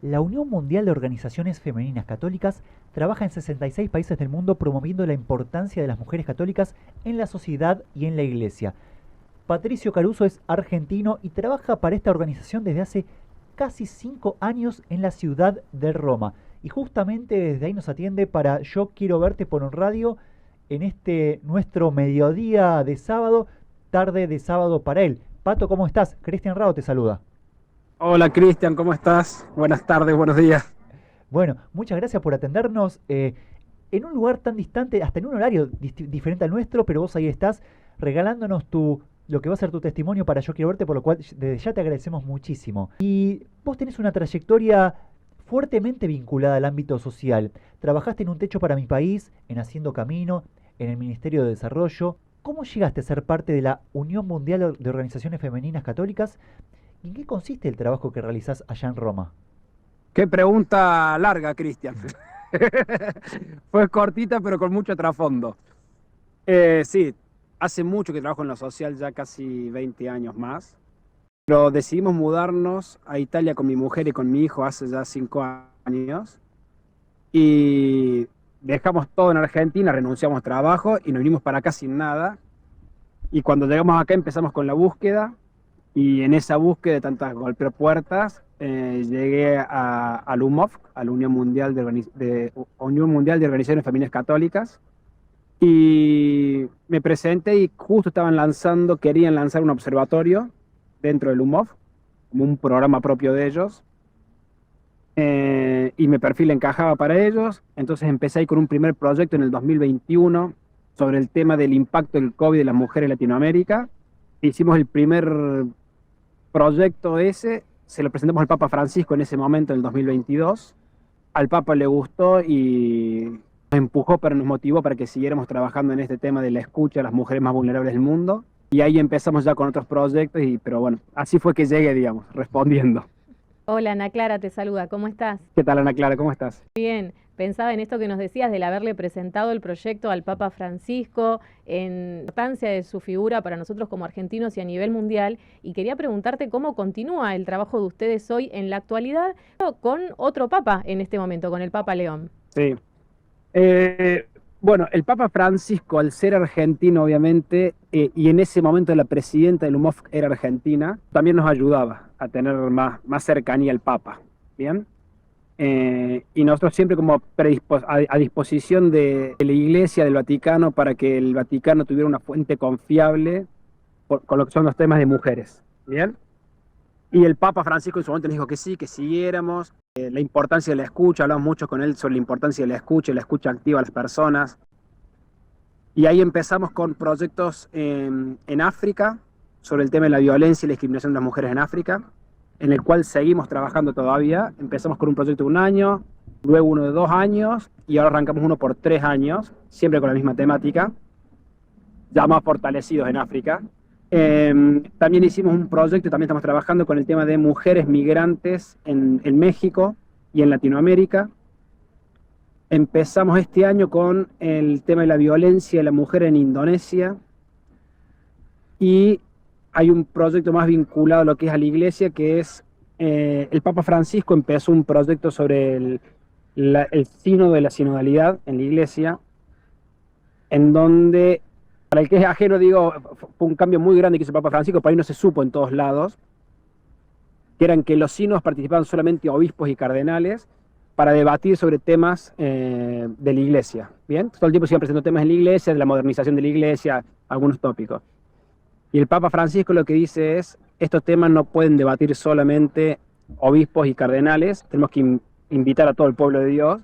La Unión Mundial de Organizaciones Femeninas Católicas trabaja en 66 países del mundo promoviendo la importancia de las mujeres católicas en la sociedad y en la iglesia. Patricio Caruso es argentino y trabaja para esta organización desde hace casi 5 años en la ciudad de Roma. Y justamente desde ahí nos atiende para Yo Quiero Verte por un radio en este nuestro mediodía de sábado, tarde de sábado para él. Pato, ¿cómo estás? Cristian Rao te saluda. Hola Cristian, ¿cómo estás? Buenas tardes, buenos días. Bueno, muchas gracias por atendernos en un lugar tan distante, hasta en un horario diferente al nuestro, pero vos ahí estás regalándonos lo que va a ser tu testimonio para Yo Quiero Verte, por lo cual desde ya te agradecemos muchísimo. Y vos tenés una trayectoria fuertemente vinculada al ámbito social. Trabajaste en Un Techo para mi País, en Haciendo Camino, en el Ministerio de Desarrollo. ¿Cómo llegaste a ser parte de la Unión Mundial de Organizaciones Femeninas Católicas? ¿Y en qué consiste el trabajo que realizás allá en Roma? Qué pregunta larga, Cristian. Fue cortita, pero con mucho trasfondo. Sí, hace mucho que trabajo en lo social, ya casi 20 años más. Pero decidimos mudarnos a Italia con mi mujer y con mi hijo hace ya 5 años. Y dejamos todo en Argentina, renunciamos a trabajo y nos vinimos para acá sin nada. Y cuando llegamos acá empezamos con la búsqueda. Y en esa búsqueda de tantas golpeapuertas, llegué al UMOF, a la Unión Mundial de Organizaciones Femeninas Católicas, y me presenté y justo querían lanzar un observatorio dentro del UMOF, como un programa propio de ellos, y mi perfil encajaba para ellos. Entonces empecé ahí con un primer proyecto en el 2021 sobre el tema del impacto del COVID en las mujeres en Latinoamérica. Hicimos el primer proyecto ese, se lo presentamos al Papa Francisco en ese momento, en el 2022. Al Papa le gustó y nos empujó, pero nos motivó para que siguiéramos trabajando en este tema de la escucha a las mujeres más vulnerables del mundo. Y ahí empezamos ya con otros proyectos, pero bueno, así fue que llegué, digamos, respondiendo. Hola, Ana Clara te saluda, ¿cómo estás? ¿Qué tal, Ana Clara? ¿Cómo estás? Bien, pensaba en esto que nos decías del haberle presentado el proyecto al Papa Francisco, en la importancia de su figura para nosotros como argentinos y a nivel mundial, y quería preguntarte cómo continúa el trabajo de ustedes hoy en la actualidad con otro Papa en este momento, con el Papa León. Sí. Bueno, el Papa Francisco, al ser argentino, obviamente, y en ese momento la presidenta del UMOF era argentina, también nos ayudaba a tener más cercanía al Papa, ¿bien? Y nosotros siempre como a disposición de la Iglesia, del Vaticano, para que el Vaticano tuviera una fuente confiable con lo que son los temas de mujeres, ¿bien? Y el Papa Francisco en su momento nos dijo que sí, que siguiéramos. La importancia de la escucha, hablamos mucho con él sobre la importancia de la escucha activa a las personas. Y ahí empezamos con proyectos en África, sobre el tema de la violencia y la discriminación de las mujeres en África, en el cual seguimos trabajando todavía. Empezamos con un proyecto de 1 año, luego uno de 2 años, y ahora arrancamos uno por 3 años, siempre con la misma temática, ya más fortalecidos en África. También hicimos un proyecto, también estamos trabajando con el tema de mujeres migrantes en México y en Latinoamérica. Empezamos este año con el tema de la violencia de la mujer en Indonesia. Y hay un proyecto más vinculado a lo que es a la iglesia, que es el Papa Francisco empezó un proyecto sobre el sínodo de la sinodalidad en la iglesia, en donde, para el que es ajeno, digo, fue un cambio muy grande que hizo el Papa Francisco, por ahí no se supo en todos lados, que eran que los sínodos participaban solamente obispos y cardenales para debatir sobre temas de la iglesia, ¿bien? Todo el tiempo se iban presentando temas en la iglesia, de la modernización de la iglesia, algunos tópicos. Y el Papa Francisco lo que dice es, estos temas no pueden debatir solamente obispos y cardenales, tenemos que invitar a todo el pueblo de Dios,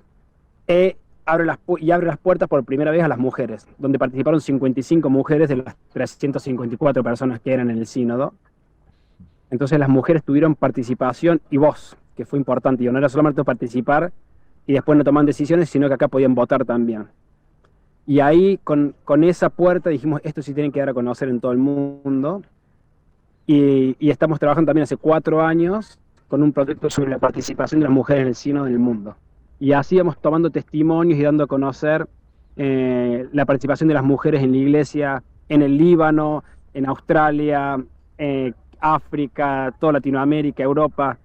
abre las puertas por primera vez a las mujeres, donde participaron 55 mujeres de las 354 personas que eran en el sínodo. Entonces las mujeres tuvieron participación y voz, que fue importante, y no era solamente participar y después no tomaban decisiones, sino que acá podían votar también. Y ahí, con esa puerta, dijimos, esto sí tiene que dar a conocer en todo el mundo. Y estamos trabajando también hace 4 años con un proyecto sobre la participación de las mujeres en el sínodo del mundo. Y así vamos tomando testimonios y dando a conocer la participación de las mujeres en la iglesia, en el Líbano, en Australia, África, toda Latinoamérica, Europa.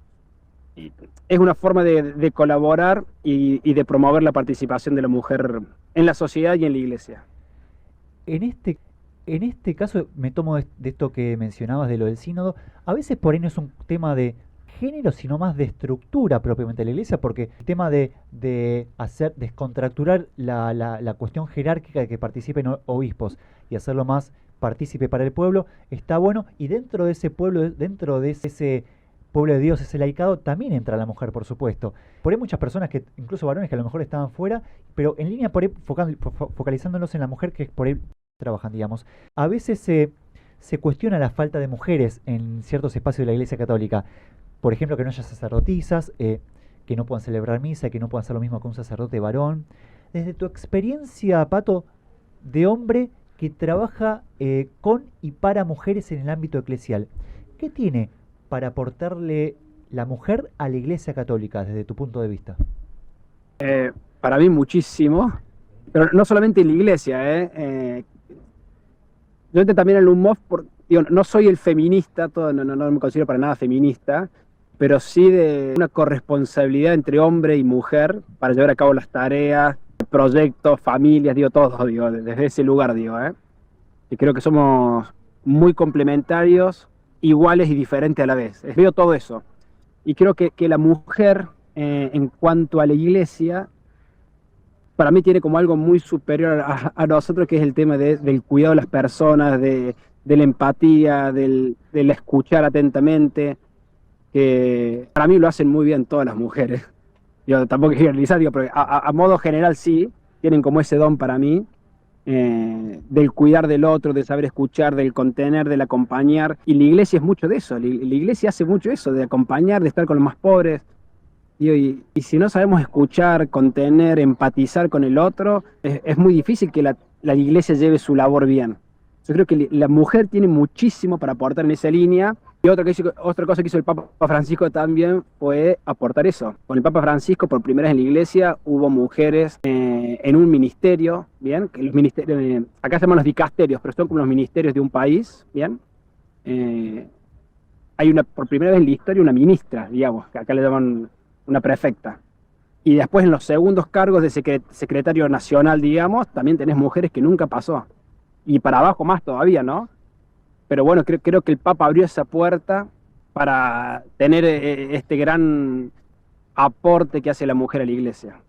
es una forma de colaborar y de promover la participación de la mujer en la sociedad y en la iglesia. En este caso me tomo de esto que mencionabas de lo del sínodo. A veces por ahí no es un tema de género, sino más de estructura propiamente de la iglesia, porque el tema de hacer descontracturar la cuestión jerárquica de que participen obispos y hacerlo más partícipe para el pueblo, está bueno. Y dentro de ese pueblo, dentro de ese pueblo de Dios, ese laicado, también entra la mujer, por supuesto. Por ahí muchas personas, que incluso varones que a lo mejor estaban fuera, pero en línea por ahí focalizándonos en la mujer que por ahí trabajan, digamos. A veces se cuestiona la falta de mujeres en ciertos espacios de la Iglesia Católica. Por ejemplo, que no haya sacerdotisas, que no puedan celebrar misa, que no puedan hacer lo mismo que un sacerdote varón. Desde tu experiencia, Pato, de hombre que trabaja con y para mujeres en el ámbito eclesial, ¿qué tiene para aportarle la mujer a la Iglesia Católica desde tu punto de vista? Para mí muchísimo, pero no solamente en la iglesia. Yo entré también en el UNMOF, digo, no soy el feminista, no me considero para nada feminista, pero sí de una corresponsabilidad entre hombre y mujer para llevar a cabo las tareas, proyectos, familias, digo, desde ese lugar, y creo que somos muy complementarios, iguales y diferentes a la vez. Veo todo eso. Y creo que la mujer, en cuanto a la iglesia, para mí tiene como algo muy superior a nosotros, que es el tema del cuidado de las personas, de la empatía, del escuchar atentamente, que para mí lo hacen muy bien todas las mujeres. Yo tampoco quiero generalizar, digo, pero a modo general sí, tienen como ese don para mí, del cuidar del otro, del saber escuchar, del contener, del acompañar. Y la iglesia es mucho de eso, la iglesia hace mucho eso, de acompañar, de estar con los más pobres. Y si no sabemos escuchar, contener, empatizar con el otro, es muy difícil que la iglesia lleve su labor bien. Yo creo que la mujer tiene muchísimo para aportar en esa línea. Y otra cosa que hizo el Papa Francisco también fue aportar eso. Con el Papa Francisco, por primera vez en la iglesia, hubo mujeres en un ministerio, ¿bien? Que los ministerios, acá se llaman los dicasterios, pero son como los ministerios de un país, ¿bien? Hay por primera vez en la historia una ministra, digamos, que acá le llaman una prefecta. Y después en los segundos cargos de secretario nacional, digamos, también tenés mujeres que nunca pasó. Y para abajo más todavía, ¿no? Pero bueno, creo que el Papa abrió esa puerta para tener este gran aporte que hace la mujer a la iglesia.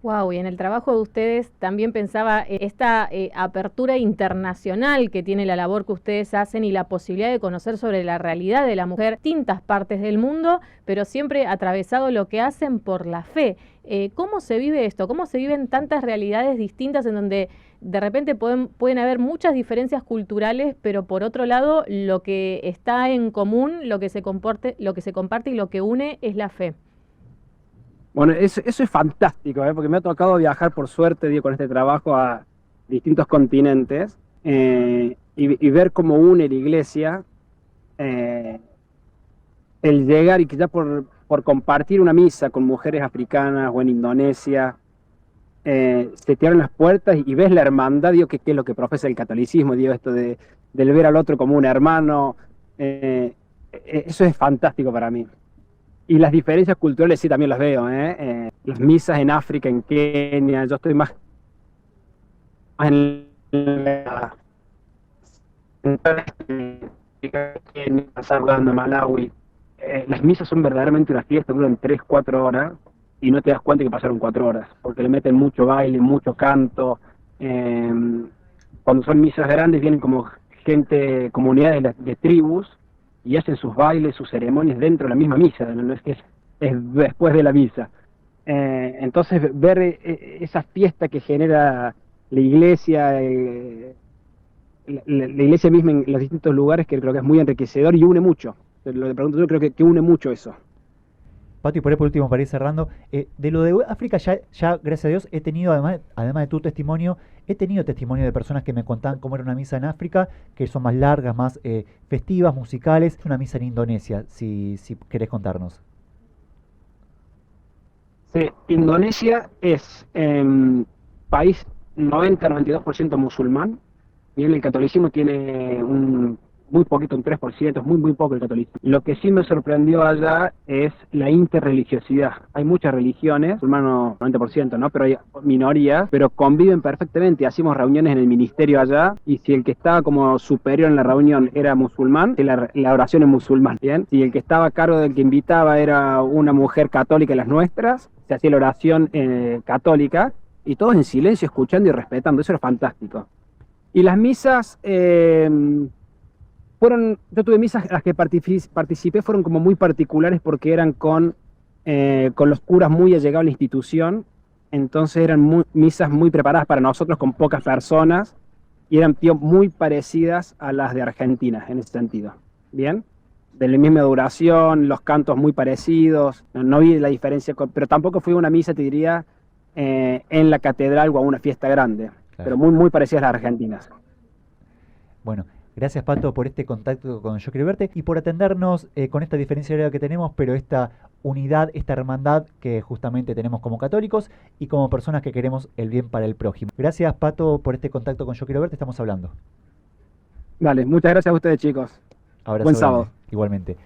Wow, y en el trabajo de ustedes también pensaba esta apertura internacional que tiene la labor que ustedes hacen y la posibilidad de conocer sobre la realidad de la mujer en distintas partes del mundo, pero siempre atravesado lo que hacen por la fe. ¿Cómo se vive esto? ¿Cómo se viven tantas realidades distintas en donde de repente pueden haber muchas diferencias culturales, pero por otro lado lo que está en común, lo que se comparte y lo que une es la fe? Bueno, eso es fantástico, porque me ha tocado viajar, por suerte, digo, con este trabajo a distintos continentes, y ver cómo une la iglesia, el llegar y que ya por compartir una misa con mujeres africanas o en Indonesia, se te abren las puertas y ves la hermandad, digo, que es lo que profesa el catolicismo, digo, esto del ver al otro como un hermano, eso es fantástico para mí. Y las diferencias culturales sí también las veo, las misas en África, en Kenia, yo estoy más en Kenia, Uganda, Malawi. Las misas son verdaderamente una fiesta, duran 3-4 horas y no te das cuenta que pasaron 4 horas, porque le meten mucho baile, mucho canto. Cuando son misas grandes vienen como comunidades de tribus, y hacen sus bailes, sus ceremonias dentro de la misma misa, no es que es después de la misa. Entonces ver esa fiesta que genera la iglesia, la iglesia misma en los distintos lugares, que creo que es muy enriquecedor y une mucho. Lo que pregunto yo, creo que une mucho eso. Pati, por último, para ir cerrando, de lo de África ya gracias a Dios, he tenido, además de tu testimonio, he tenido testimonio de personas que me contaban cómo era una misa en África, que son más largas, más festivas, musicales. Una misa en Indonesia, si querés contarnos. Sí, Indonesia es país 90-92% musulmán. Bien, el catolicismo tiene muy poquito, un 3%, es muy, muy poco el catolicismo. Lo que sí me sorprendió allá es la interreligiosidad. Hay muchas religiones, hermano, 90%, ¿no? Pero hay minorías, pero conviven perfectamente. Hacíamos reuniones en el ministerio allá, y si el que estaba como superior en la reunión era musulmán, la oración es musulmán, ¿bien? Si el que estaba a cargo del que invitaba era una mujer católica de las nuestras, se hacía la oración católica, y todos en silencio, escuchando y respetando. Eso era fantástico. Y las misas... yo tuve misas, las que participé fueron como muy particulares porque eran con los curas muy allegados a la institución, entonces eran misas muy preparadas para nosotros con pocas personas, y eran muy parecidas a las de Argentina en ese sentido, ¿bien? De la misma duración, los cantos muy parecidos, no vi la diferencia, pero tampoco fui a una misa, te diría, en la catedral o a una fiesta grande, Claro. pero muy, muy parecidas a las argentinas. Bueno, gracias Pato por este contacto con Yo Quiero Verte y por atendernos con esta diferencia horaria que tenemos, pero esta unidad, esta hermandad que justamente tenemos como católicos y como personas que queremos el bien para el prójimo. Gracias Pato por este contacto con Yo Quiero Verte, estamos hablando. Vale, muchas gracias a ustedes, chicos. Abrazo Buen grande. sábado. Igualmente.